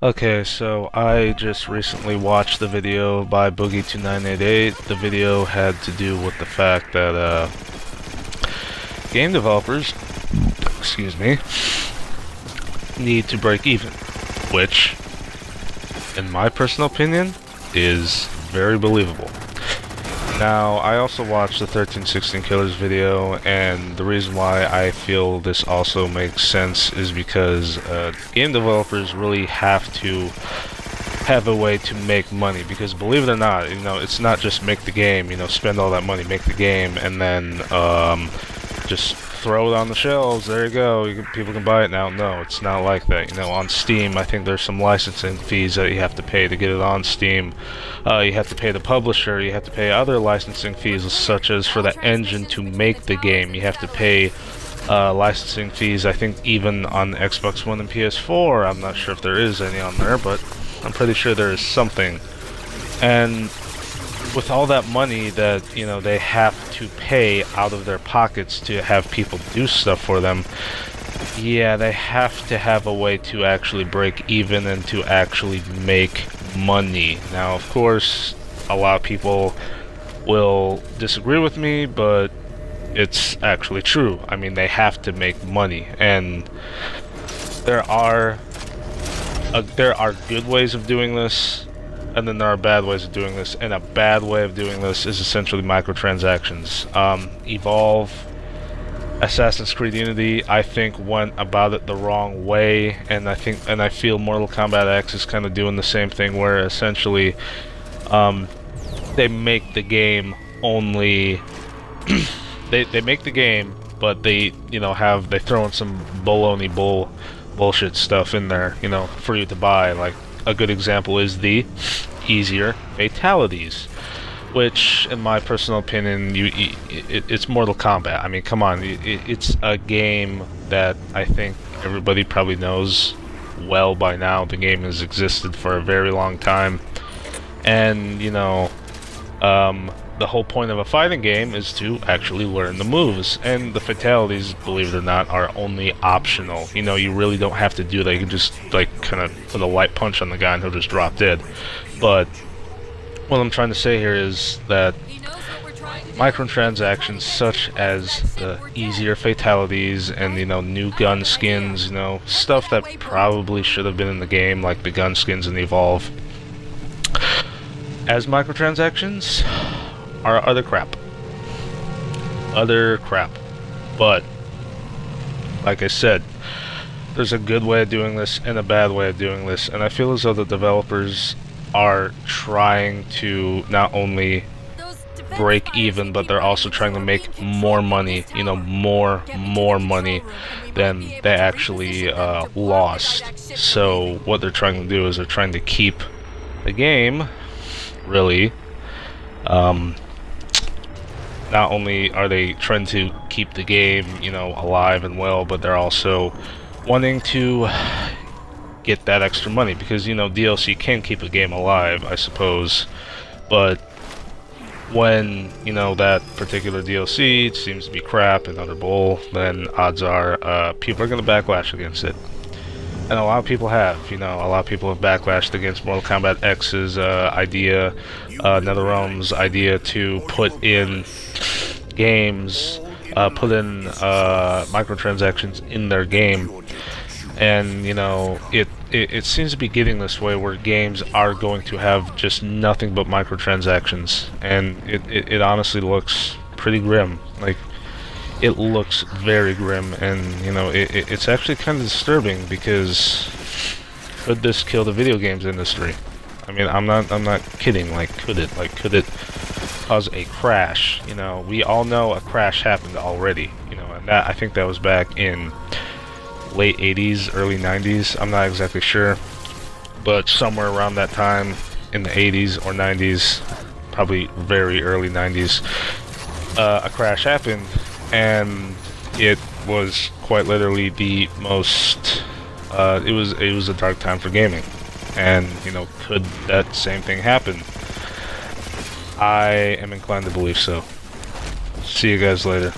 Okay, so I just recently watched the video by Boogie2988. The video had to do with the fact that game developers, excuse me, need to break even, which, in my personal opinion, is very believable. Now, I also watched the 1316 Killers video, and the reason why I feel this also makes sense is because game developers really have to have a way to make money, because believe it or not, it's not just make the game, spend all that money, make the game, and then just throw it on the shelves. There you go. People can buy it now. No, it's not like that. On Steam, I think there's some licensing fees that you have to pay to get it on Steam. You have to pay the publisher. You have to pay other licensing fees, such as for the engine to make the game. You have to pay licensing fees, I think, even on Xbox One and PS4. I'm not sure if there is any on there, but I'm pretty sure there is something. And with all that money that, they have to pay out of their pockets to have people do stuff for them, yeah, they have to have a way to actually break even and to actually make money. Now, of course, a lot of people will disagree with me, but it's actually true. I mean, they have to make money, and there are good ways of doing this, and then there are bad ways of doing this, and a bad way of doing this is essentially microtransactions. Evolve, Assassin's Creed Unity, I think, went about it the wrong way, and I feel Mortal Kombat X is kind of doing the same thing, where essentially they make the game only they make the game, but they throw in some bullshit stuff in there, for you to buy. Like, a good example is the easier fatalities, which, in my personal opinion, it's Mortal Kombat. I mean, come on, it's a game that I think everybody probably knows well by now. The game has existed for a very long time, and the whole point of a fighting game is to actually learn the moves, and the fatalities, believe it or not, are only optional. You really don't have to do that. You can just, kind of put a light punch on the guy and he'll just drop dead. But what I'm trying to say here is that microtransactions such as the easier fatalities and, new gun skins, stuff that probably should have been in the game, like the gun skins in Evolve, as microtransactions, are other crap. But, like I said, there's a good way of doing this and a bad way of doing this, and I feel as though the developers are trying to not only break even, but they're also trying to make more money, more money than they actually lost. So what they're trying to do is they're trying to keep the game, really, not only are they trying to keep the game, alive and well, but they're also wanting to get that extra money, because, DLC can keep a game alive, I suppose, but when, that particular DLC seems to be crap and utter bull, then odds are people are going to backlash against it. And a lot of people have, a lot of people have backlashed against Mortal Kombat X's idea, NetherRealm's idea to put in games, put in microtransactions in their game. And, it seems to be getting this way where games are going to have just nothing but microtransactions. And it honestly looks pretty grim. Like, it looks very grim, and it's actually kind of disturbing, because could this kill the video games industry? I mean, I'm not kidding. Could it cause a crash? We all know a crash happened already. And that, I think that was back in late 80s, early 90s. I'm not exactly sure, but somewhere around that time in the 80s or 90s, probably very early 90s, a crash happened. And it was quite literally the most, it was a dark time for gaming. And, could that same thing happen? I am inclined to believe so. See you guys later.